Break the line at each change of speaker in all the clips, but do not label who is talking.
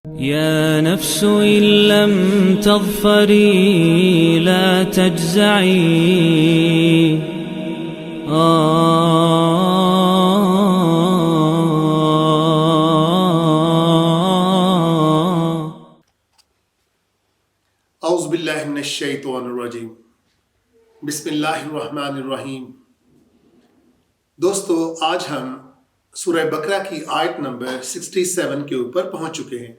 يا نفس إن لم تظفري لا تجزعي
اعوذ باللہ من الشیطان الرجیم بسم اللہ الرحمن الرحیم۔ دوستو، آج ہم سورہ بقرہ کی آیت نمبر 67 کے اوپر پہنچ چکے ہیں،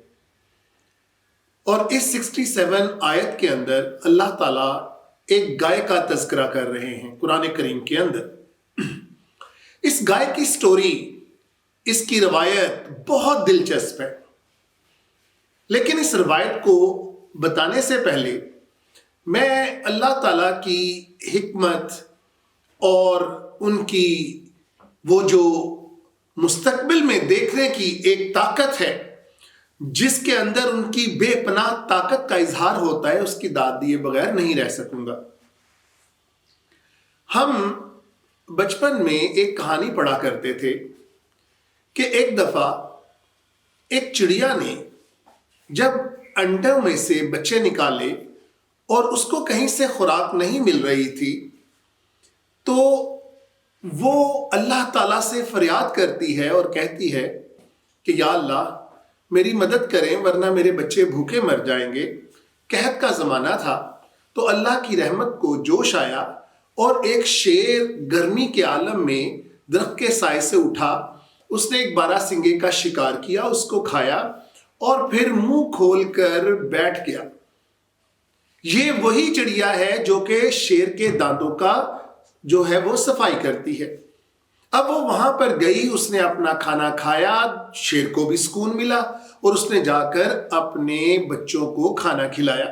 اور اس 67 آیت کے اندر اللہ تعالیٰ ایک گائے کا تذکرہ کر رہے ہیں قرآن کریم کے اندر۔ اس گائے کی سٹوری، اس کی روایت بہت دلچسپ ہے، لیکن اس روایت کو بتانے سے پہلے میں اللہ تعالیٰ کی حکمت اور ان کی وہ جو مستقبل میں دیکھنے کی ایک طاقت ہے جس کے اندر ان کی بے پناہ طاقت کا اظہار ہوتا ہے، اس کی داد دیے بغیر نہیں رہ سکوں گا۔ ہم بچپن میں ایک کہانی پڑھا کرتے تھے کہ ایک دفعہ ایک چڑیا نے جب انڈوں میں سے بچے نکالے اور اس کو کہیں سے خوراک نہیں مل رہی تھی، تو وہ اللہ تعالیٰ سے فریاد کرتی ہے اور کہتی ہے کہ یا اللہ میری مدد کریں ورنہ میرے بچے بھوکے مر جائیں گے۔ قحط کا زمانہ تھا، تو اللہ کی رحمت کو جوش آیا اور ایک شیر گرمی کے عالم میں درخت کے سائے سے اٹھا، اس نے ایک بارہ سنگے کا شکار کیا، اس کو کھایا اور پھر منہ کھول کر بیٹھ گیا۔ یہ وہی چڑیا ہے جو کہ شیر کے دانتوں کا جو ہے وہ صفائی کرتی ہے۔ اب وہ وہاں پر گئی، اس نے اپنا کھانا کھایا، شیر کو بھی سکون ملا اور اس نے جا کر اپنے بچوں کو کھانا کھلایا۔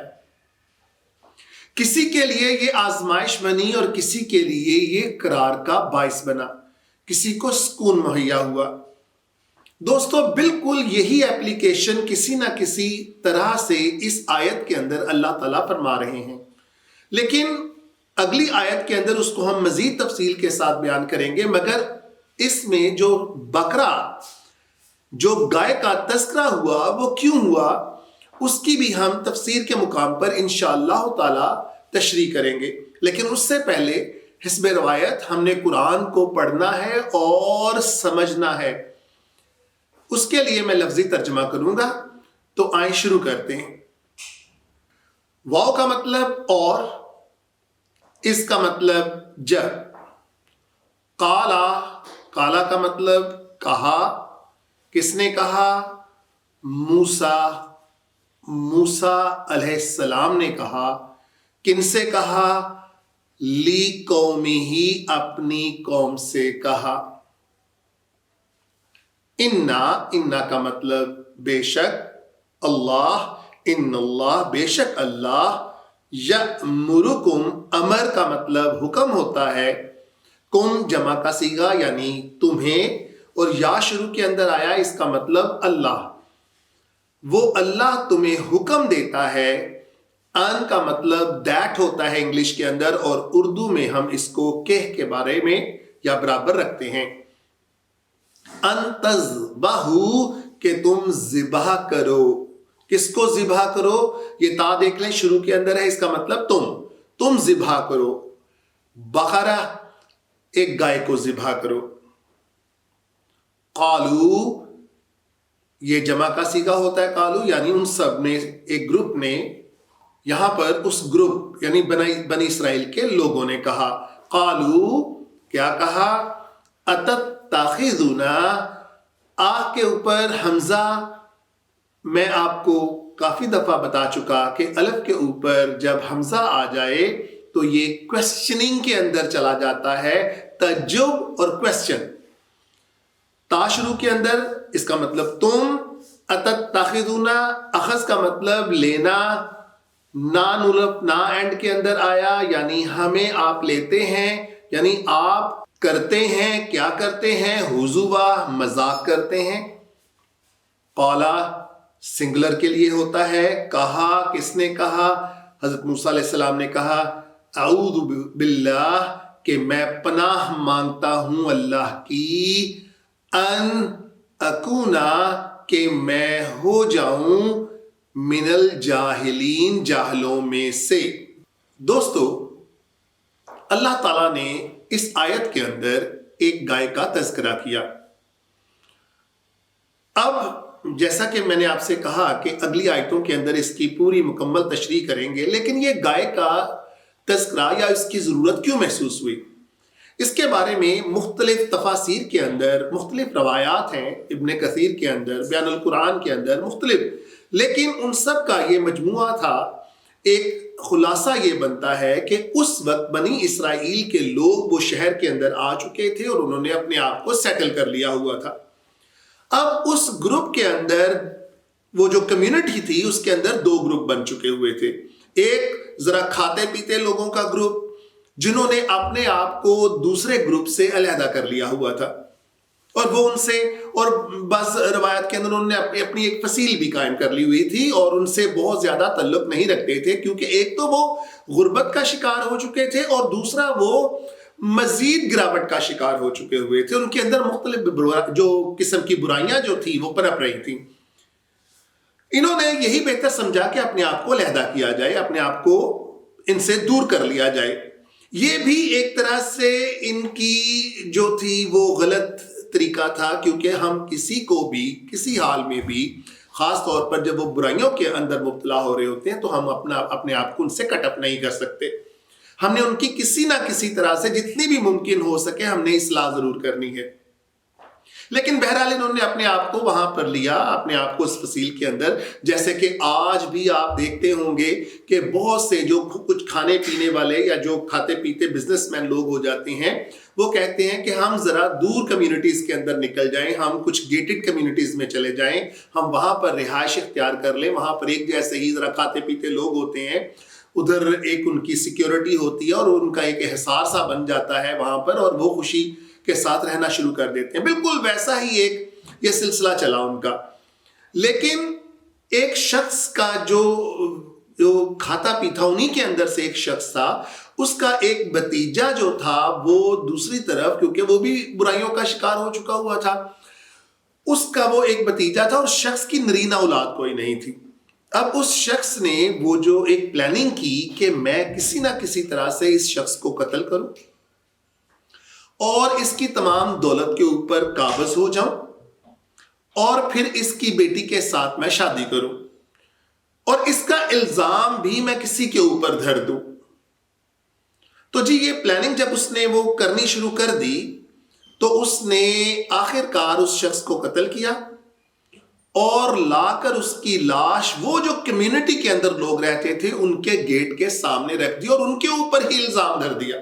کسی کے لیے یہ آزمائش بنی اور کسی کے لیے یہ قرار کا باعث بنا، کسی کو سکون مہیا ہوا۔ دوستو، بالکل یہی ایپلیکیشن کسی نہ کسی طرح سے اس آیت کے اندر اللہ تعالیٰ فرما رہے ہیں، لیکن اگلی آیت کے اندر اس کو ہم مزید تفصیل کے ساتھ بیان کریں گے۔ مگر اس میں جو بقرہ، جو گائے کا تذکرہ ہوا، وہ کیوں ہوا، اس کی بھی ہم تفسیر کے مقام پر انشاءاللہ تعالی تشریح کریں گے۔ لیکن اس سے پہلے حسب روایت ہم نے قرآن کو پڑھنا ہے اور سمجھنا ہے، اس کے لیے میں لفظی ترجمہ کروں گا۔ تو آئیں شروع کرتے ہیں۔ واو کا مطلب اور، اس کا مطلب جب، قالا، قالا کا مطلب کہا، کس نے کہا، موسیٰ، موسیٰ علیہ السلام نے کہا، کن سے کہا، لی قومی ہی، اپنی قوم سے کہا۔ انا کا مطلب بے شک، اللہ، ان اللہ، بے شک اللہ، یأمرکم، امر کا مطلب حکم ہوتا ہے، کم جمع کا صیغہ یعنی تمہیں، اور یا شروع کے اندر آیا، اس کا مطلب اللہ، وہ اللہ تمہیں حکم دیتا ہے۔ ان کا مطلب دیٹ ہوتا ہے انگلش کے اندر، اور اردو میں ہم اس کو کہ کے بارے میں یا برابر رکھتے ہیں۔ ان تذبحوا، کہ تم ذبح کرو، کس کو ذبح کرو، یہ تا دیکھ لیں شروع کے اندر ہے، اس کا مطلب تم ذبح کرو۔ بقرہ، ایک گائے کو ذبح کرو۔ قالو، یہ جمع کا صیغہ ہوتا ہے قالو، یعنی ان سب نے، ایک گروپ نے، یہاں پر اس گروپ یعنی بنی اسرائیل کے لوگوں نے کہا، قالو، کیا کہا، اتتخذنا، آ کے اوپر حمزہ، میں آپ کو کافی دفعہ بتا چکا کہ الف کے اوپر جب حمزہ آ جائے تو یہ کویسچننگ کے اندر چلا جاتا ہے، تعجب اور کویسچن۔ تا شروع کے اندر، اس کا مطلب تم، اتتخذنا، اخذ کا مطلب لینا، نا اینڈ کے اندر آیا یعنی ہمیں آپ لیتے ہیں، یعنی آپ کرتے ہیں، کیا کرتے ہیں، ہزوا، مذاق کرتے ہیں۔ قالا، سنگلر کے لیے ہوتا ہے، کہا، کس نے کہا، حضرت موسیٰ علیہ السلام نے کہا، اعوذ باللہ، کہ میں پناہ مانگتا ہوں اللہ کی، ان اکونا، کہ میں ہو جاؤں من الجاہلین، جاہلوں میں سے۔ دوستو، اللہ تعالیٰ نے اس آیت کے اندر ایک گائے کا تذکرہ کیا۔ اب جیسا کہ میں نے آپ سے کہا کہ اگلی آیتوں کے اندر اس کی پوری مکمل تشریح کریں گے، لیکن یہ گائے کا تذکرہ یا اس کی ضرورت کیوں محسوس ہوئی، اس کے بارے میں مختلف تفاسیر کے اندر مختلف روایات ہیں، ابن کثیر کے اندر، بیان القرآن کے اندر مختلف، لیکن ان سب کا یہ مجموعہ تھا۔ ایک خلاصہ یہ بنتا ہے کہ اس وقت بنی اسرائیل کے لوگ وہ شہر کے اندر آ چکے تھے اور انہوں نے اپنے آپ کو سیٹل کر لیا ہوا تھا۔ اب اس گروپ کے اندر وہ جو کمیونٹی تھی اس کے اندر دو گروپ بن چکے ہوئے تھے۔ ایک ذرا کھاتے پیتے لوگوں کا گروپ جنہوں نے اپنے آپ کو دوسرے گروپ سے علیحدہ کر لیا ہوا تھا، اور وہ ان سے، اور بعض روایت کے اندر انہوں نے اپنی ایک فصیل بھی قائم کر لی ہوئی تھی اور ان سے بہت زیادہ تعلق نہیں رکھتے تھے، کیونکہ ایک تو وہ غربت کا شکار ہو چکے تھے اور دوسرا وہ مزید گراوٹ کا شکار ہو چکے ہوئے تھے۔ ان کے اندر مختلف جو قسم کی برائیاں جو تھی وہ پنپ رہی تھیں۔ انہوں نے یہی بہتر سمجھا کہ اپنے آپ کو علیحدہ کیا جائے، اپنے آپ کو ان سے دور کر لیا جائے۔ یہ بھی ایک طرح سے ان کی جو تھی وہ غلط طریقہ تھا، کیونکہ ہم کسی کو بھی کسی حال میں بھی، خاص طور پر جب وہ برائیوں کے اندر مبتلا ہو رہے ہوتے ہیں، تو ہم اپنے آپ کو ان سے کٹ اپ نہیں کر سکتے۔ ہم نے ان کی کسی نہ کسی طرح سے جتنی بھی ممکن ہو سکے ہم نے اصلاح ضرور کرنی ہے۔ لیکن بہرحال انہوں نے اپنے آپ کو وہاں پر لیا، اپنے آپ کو اس فصیل کے اندر، جیسے کہ آج بھی آپ دیکھتے ہوں گے کہ بہت سے جو کچھ کھانے پینے والے یا جو کھاتے پیتے بزنس مین لوگ ہو جاتے ہیں، وہ کہتے ہیں کہ ہم ذرا دور کمیونٹیز کے اندر نکل جائیں، ہم کچھ گیٹڈ کمیونٹیز میں چلے جائیں، ہم وہاں پر رہائش اختیار کر لیں، وہاں پر ایک جیسے ہی ذرا کھاتے پیتے لوگ ہوتے ہیں، ادھر ایک ان کی سیکیورٹی ہوتی ہے اور ان کا ایک احساس سا بن جاتا ہے وہاں پر، اور وہ خوشی کے ساتھ رہنا شروع کر دیتے ہیں۔ بالکل ویسا ہی ایک یہ سلسلہ چلا ان کا۔ لیکن ایک شخص کا جو کھاتا پیتا انہی کے اندر سے ایک شخص تھا، اس کا ایک بھتیجا جو تھا وہ دوسری طرف، کیونکہ وہ بھی برائیوں کا شکار ہو چکا ہوا تھا، اس کا وہ ایک بھتیجا تھا اور شخص کی نرینہ اولاد کوئی نہیں تھی۔ اب اس شخص نے وہ جو ایک پلاننگ کی کہ میں کسی نہ کسی طرح سے اس شخص کو قتل کروں اور اس کی تمام دولت کے اوپر قابض ہو جاؤں اور پھر اس کی بیٹی کے ساتھ میں شادی کروں اور اس کا الزام بھی میں کسی کے اوپر دھر دوں۔ تو جی یہ پلاننگ جب اس نے وہ کرنی شروع کر دی تو اس نے آخر کار اس شخص کو قتل کیا اور لا کر اس کی لاش وہ جو کمیونٹی کے اندر لوگ رہتے تھے ان کے گیٹ کے سامنے رکھ دی اور ان کے اوپر ہی الزام دھر دیا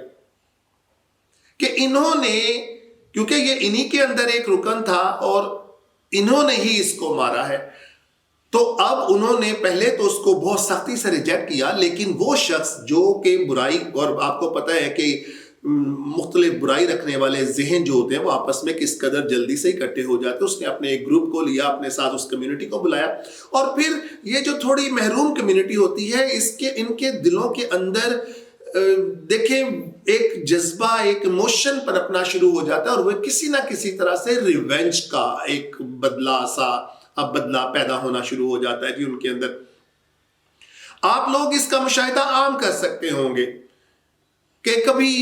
کہ انہوں نے، کیونکہ یہ انہی کے اندر ایک رکن تھا اور انہوں نے ہی اس کو مارا ہے۔ تو اب انہوں نے پہلے تو اس کو بہت سختی سے ریجیکٹ کیا، لیکن وہ شخص جو کہ برائی، اور آپ کو پتہ ہے کہ مختلف برائی رکھنے والے ذہن جو ہوتے ہیں وہ آپس میں کس قدر جلدی سے اکٹھے ہو جاتے ہیں، اس نے اپنے ایک گروپ کو لیا، اپنے ساتھ اس کمیونٹی کو بلایا، اور پھر یہ جو تھوڑی محروم کمیونٹی ہوتی ہے ان کے دلوں کے اندر دیکھیں ایک جذبہ، ایک ایموشن پر اپنا شروع ہو جاتا ہے اور وہ کسی نہ کسی طرح سے ریونج کا ایک بدلہ پیدا ہونا شروع ہو جاتا ہے جی ان کے اندر۔ آپ لوگ اس کا مشاہدہ عام کر سکتے ہوں گے کہ کبھی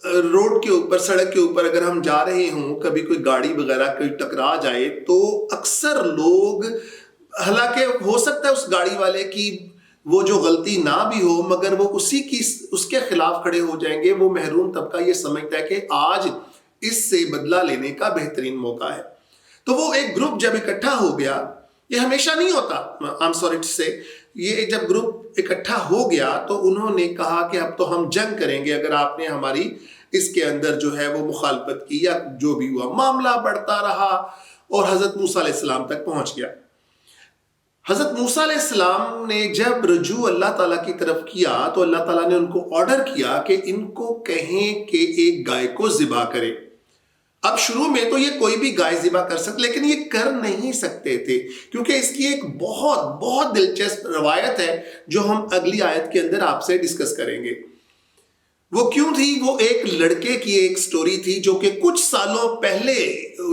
روڈ کے اوپر، سڑک کے اوپر اگر ہم جا رہے ہوں، کبھی کوئی گاڑی وغیرہ کوئی ٹکرا جائے تو اکثر لوگ، حالانکہ ہو سکتا ہے اس گاڑی والے کی وہ جو غلطی نہ بھی ہو، مگر وہ اس کے خلاف کھڑے ہو جائیں گے۔ وہ محروم طبقہ یہ سمجھتا ہے کہ آج اس سے بدلہ لینے کا بہترین موقع ہے۔ تو وہ ایک گروپ جب اکٹھا ہو گیا، یہ ہمیشہ نہیں ہوتا، یہ جب گروپ اکٹھا ہو گیا تو انہوں نے کہا کہ اب تو ہم جنگ کریں گے اگر آپ نے ہماری اس کے اندر جو ہے وہ مخالفت کی یا جو بھی ہوا۔ معاملہ بڑھتا رہا اور حضرت موسیٰ علیہ السلام تک پہنچ گیا۔ حضرت موسیٰ علیہ السلام نے جب رجوع اللہ تعالیٰ کی طرف کیا تو اللہ تعالیٰ نے ان کو آرڈر کیا کہ ان کو کہیں کہ ایک گائے کو ذبح کرے۔ اب شروع میں تو یہ کوئی بھی گائے ذبح کر سکتے، لیکن یہ کر نہیں سکتے تھے کیونکہ اس کی ایک بہت بہت دلچسپ روایت ہے جو ہم اگلی آیت کے اندر آپ سے ڈسکس کریں گے۔ وہ کیوں تھی؟ وہ ایک لڑکے کی ایک سٹوری تھی جو کہ کچھ سالوں پہلے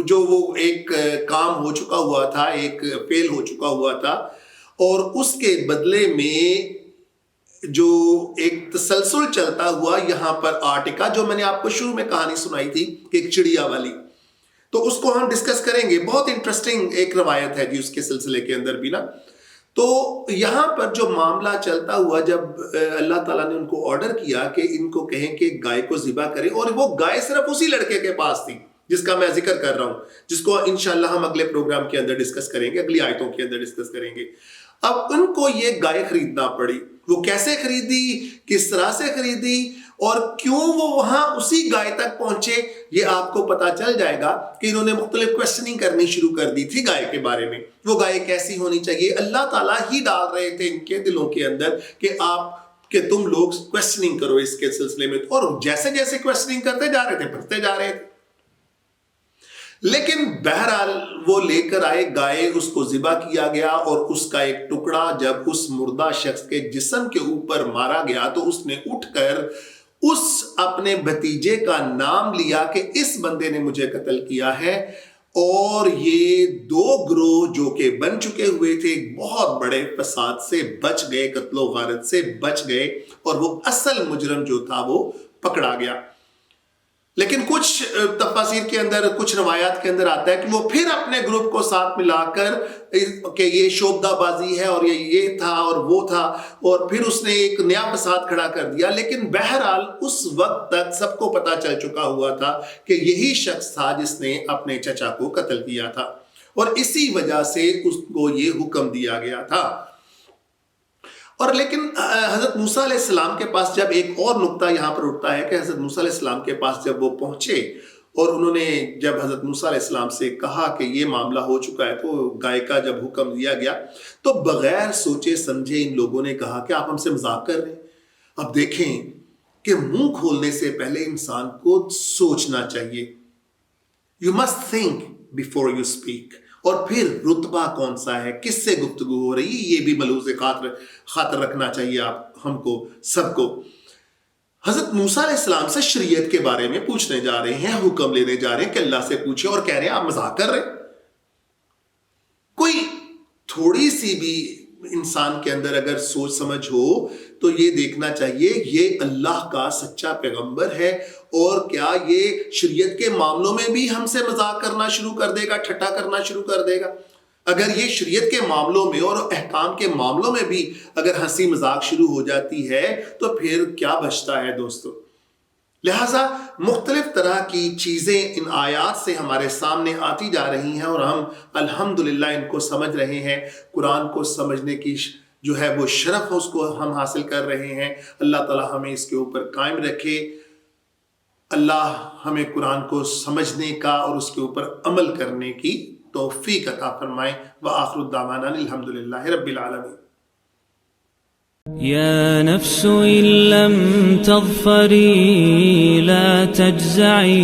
جو وہ ایک کام ہو چکا ہوا تھا، ایک فیل ہو چکا ہوا تھا، اور اس کے بدلے میں جو ایک تسلسل چلتا ہوا یہاں پر آرٹیکا، جو میں نے آپ کو شروع میں کہانی سنائی تھی کہ ایک چڑیا والی، تو اس کو ہم ڈسکس کریں گے. بہت انٹرسٹنگ ایک روایت ہے جی اس کے سلسلے کے اندر بھی نا. تو یہاں پر جو معاملہ چلتا ہوا، جب اللہ تعالیٰ نے ان کو آرڈر کیا کہ ان کو کہیں کہ گائے کو ذبح کریں، اور وہ گائے صرف اسی لڑکے کے پاس تھی جس کا میں ذکر کر رہا ہوں، جس کو انشاءاللہ ہم اگلے پروگرام کے اندر ڈسکس کریں گے، اگلی آیتوں کے اندر ڈسکس کریں گے. اب ان کو یہ گائے خریدنا پڑی. وہ کیسے خریدی، کس طرح سے خریدی، اور کیوں وہ وہاں اسی گائے تک پہنچے، یہ آپ کو پتا چل جائے گا کہ انہوں نے مختلف کویسچننگ کرنی شروع کر دی تھی گائے کے بارے میں. وہ گائے کیسی ہونی چاہیے، اللہ تعالیٰ ہی ڈال رہے تھے ان کے دلوں کے اندر کہ تم لوگ کویسچننگ کرو اس کے سلسلے میں. اور جیسے جیسے کویسچننگ کرتے جا رہے تھے، پڑھتے جا رہے تھے. لیکن بہرحال وہ لے کر آئے گائے، اس کو ذبح کیا گیا، اور اس کا ایک ٹکڑا جب اس مردہ شخص کے جسم کے اوپر مارا گیا تو اس نے اٹھ کر اس اپنے بھتیجے کا نام لیا کہ اس بندے نے مجھے قتل کیا ہے. اور یہ دو گروہ جو کہ بن چکے ہوئے تھے بہت بڑے فساد سے بچ گئے، قتل و غارت سے بچ گئے، اور وہ اصل مجرم جو تھا وہ پکڑا گیا. لیکن کچھ تفاسیر کے اندر، کچھ روایات کے اندر آتا ہے کہ وہ پھر اپنے گروپ کو ساتھ ملا کر کہ یہ شوبدہ بازی ہے، اور یہ تھا اور وہ تھا، اور پھر اس نے ایک نیا فساد کھڑا کر دیا. لیکن بہرحال اس وقت تک سب کو پتا چل چکا ہوا تھا کہ یہی شخص تھا جس نے اپنے چچا کو قتل کیا تھا، اور اسی وجہ سے اس کو یہ حکم دیا گیا تھا. اور لیکن حضرت موسیٰ علیہ السلام کے پاس جب ایک اور نقطہ یہاں پر اٹھتا ہے کہ حضرت موسیٰ علیہ السلام کے پاس جب وہ پہنچے، اور انہوں نے جب حضرت موسیٰ علیہ السلام سے کہا کہ یہ معاملہ ہو چکا ہے، تو گائے کا جب حکم دیا گیا تو بغیر سوچے سمجھے ان لوگوں نے کہا کہ آپ ہم سے مذاق کر رہے ہیں. اب دیکھیں کہ منہ کھولنے سے پہلے انسان کو سوچنا چاہیے. You must think before you speak. اور پھر رتبہ کون سا ہے، کس سے گفتگو ہو رہی ہے، یہ بھی ملحوظ خاطر رکھنا چاہیے آپ ہم کو سب کو. حضرت موسیٰ علیہ السلام سے شریعت کے بارے میں پوچھنے جا رہے ہیں، حکم لینے جا رہے ہیں کہ اللہ سے پوچھیں، اور کہہ رہے ہیں آپ مذاق کر رہے ہیں. کوئی تھوڑی سی بھی انسان کے اندر اگر سوچ سمجھ ہو تو یہ دیکھنا چاہیے یہ اللہ کا سچا پیغمبر ہے، اور کیا یہ شریعت کے معاملوں میں بھی ہم سے مذاق کرنا شروع کر دے گا، ٹھٹا کرنا شروع کر دے گا. اگر یہ شریعت کے معاملوں میں اور احکام کے معاملوں میں بھی اگر ہنسی مذاق شروع ہو جاتی ہے تو پھر کیا بچتا ہے دوستو. لہٰذا مختلف طرح کی چیزیں ان آیات سے ہمارے سامنے آتی جا رہی ہیں، اور ہم الحمدللہ ان کو سمجھ رہے ہیں. قرآن کو سمجھنے کی جو ہے وہ شرف اس کو ہم حاصل کر رہے ہیں. اللہ تعالی ہمیں اس کے اوپر قائم رکھے. اللہ ہمیں قرآن کو سمجھنے کا اور اس کے اوپر عمل کرنے کی توفیق عطا فرمائے. وآخر دعوانا الحمدللہ رب العالمین.
يا نفس إن لم تظفري لا تجزعي